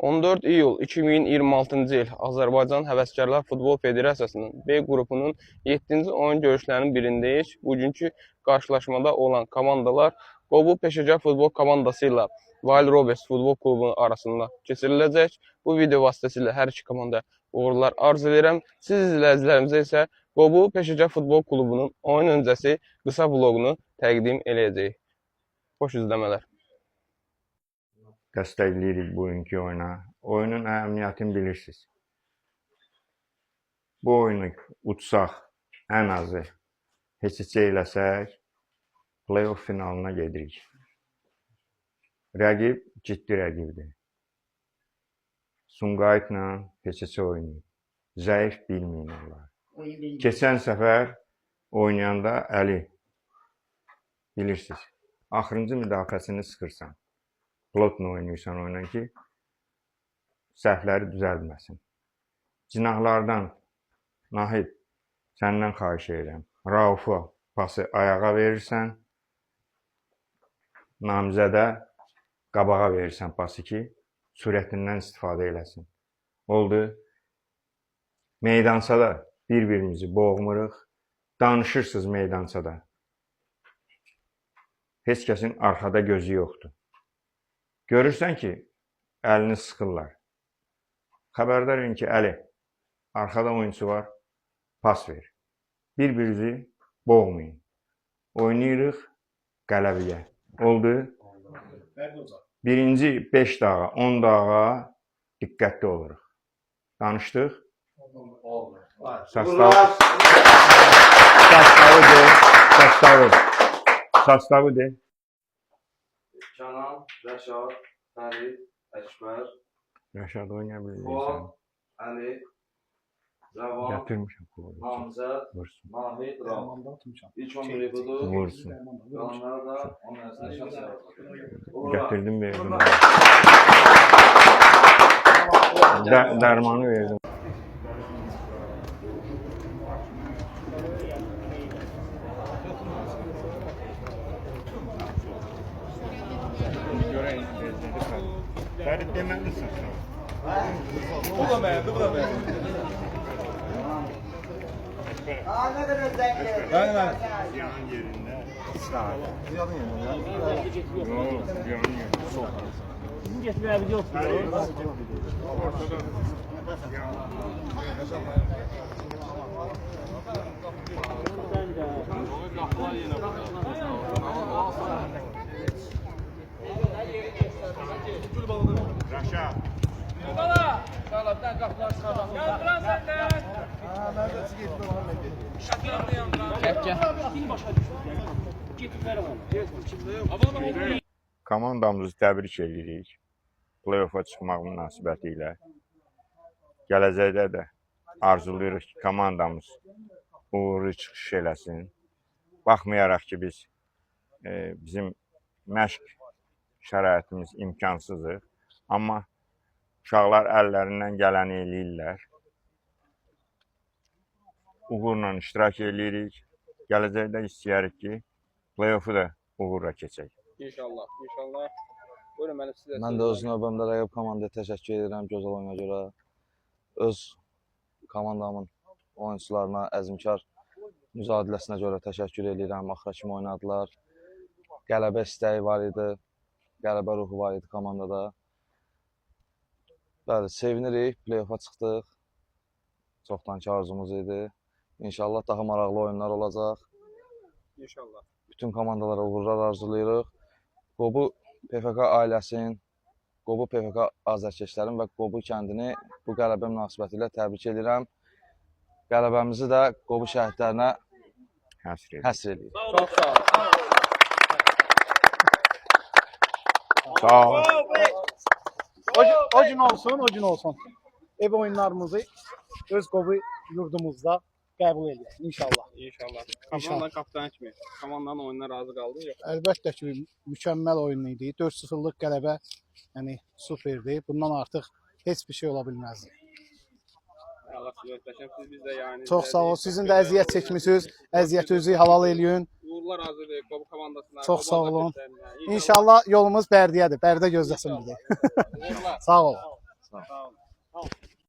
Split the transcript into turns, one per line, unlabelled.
14 iyul 2026-cı il Azərbaycan Həvəskarlar Futbol Federasiyasının B qrupunun 7-ci oyun görüşlərinin birindəyik. Bugünkü qarşılaşmada olan komandalar Qobu Peşəkar Futbol komandası ilə Wild Rovers Futbol Klubunun arasında keçiriləcək. Bu video vasitəsilə hər iki komanda uğurlar arzu edirəm. Siz izləyicilərimizə isə Qobu Peşəkar Futbol Klubunun oyun öncəsi qısa vloqunu təqdim edəcəyik. Xoş izləmələr.
Dəstəkləyirik bugünkü oyuna. Oyunun əhəmiyyətini bilirsiniz. Bu oyunu utsaq, ən azı heç eləsək, play-off finalına gedirik. Rəqib ciddi rəqibdir. Sumqayıtla Peçəçə oynayıb. Zəif bilməyin onlar. Keçən səfər oynayanda Əli, bilirsiniz, axırıncı müdafiəsini sıxırsan. Plotla oynayırsan oynan ki, səhvləri düzəlməsin. Cinahlardan Nahid, səndən xahiş edirəm. Raufa pası ayağa verirsən, Namizədə qabağa verirsən pası ki, sürətindən istifadə eləsin. Oldu. Meydançada bir-birimizi boğmuruq, danışırsınız meydançada. Heç kəsin arxada gözü yoxdur. Görürsən ki, əlini sıxırlar. Xəbərdar edin ki, Əli, arxada oyunçu var, pas ver. Bir-birinizi boğmayın. Oynayırıq qələbəyə. Oldu. Birinci 5 dağa, 10 dağa diqqətli oluruq. Danışdıq. Sastavı de.
Canan, Rəşad, Fərid, Əkbər,
Rəşad oynaya bilirsən.
Əli, Rəvan,
Gətirmişəm qolu.
Namizəd, Nahid, Rəvan. İlk 11'i budur.
Vursun.
Qalanları da onun arasında şans yaratır.
Gətirdim, verdim. Dərmanı verdim. Fərid deməlisin sən.
Bu da beğendi, bu da beğendi.
Ne kadar zengin.
Ben.
Yanın yerində.
Ziyadın yerinde ya.
Yox, yanın yerində. Sol.
Bizim getməyə bir yoxdur.
Ortada. Rəşad.
Bala, sağlamdan qapılar çıxardan. Yandıran səndən.
Neredesi gitti o halde gitti.
Şakirəm də yandıran. Bir başa düşdü. Getib verəm onu.
Komandamızı təbrik edirik. Play-off'a çıxmaq münasibəti ilə. Gələcəkdə də arzulayırıq ki, komandamız uğurlu çıxış eləsin. Baxmayaraq ki, biz bizim məşq şəraitimiz imkansızdır. Amma uşaqlar əllərindən gələni eləyirlər. Uğurla iştirak edirik. Gələcəkdə istəyərik ki, play-off'u da uğurla keçək.
İnşallah, inşallah. Buyurun, mənim sizə.
Mən də öz növbəmdə rəqib komandaya təşəkkür edirəm gözəl oyuna görə. Öz komandamın oyunçularına, əzmkar mücadiləsinə görə təşəkkür edirəm. Axıra kimi oynadılar. Qələbə istəyi var idi. Qələbə ruhu var idi komandada. Bəli, sevinirik. Play-off'a çıxdıq. Çoxdankı arzumuz idi. İnşallah daha maraqlı oyunlar olacaq.
İnşallah.
Bütün komandalara uğurlar arzulayırıq. Qobu PFK ailəsinin, Qobu PFK azərkeşlərin və Qobu kəndini bu qələbə münasibəti ilə təbrik edirəm. Qələbəmizi də Qobu şəhidlərinə həsr edirik.
Çox sağ olun.
Sağ olun.
O gün olsun, o gün olsun. Ev oyunlarımızı öz Qobu yurdumuzda qəbul edək inşallah.
İnşallah. Komandanın kapitanı kimi. Komandanın oyununa razı qaldın yox?
Əlbəttə ki, mükəmməl oyun idi. 4-0'lıq qələbə, yəni superdi. Bundan artıq heç bir şey ola bilməzdi.
Allah sizi ötləşəm. Biz də yəni.
Çox sağ ol. Sizin də əziyyət çəkmisiniz. Əziyyətinizi halal eləyin.
Uğurlar arzu edirik Qobu komandasına.
Çox sağ olun. İnşallah yolumuz Bərdiyədir. Bərdə gözləsin bizi. Sağ ol.
Sağ ol.
Sağ olun. Sağ olun.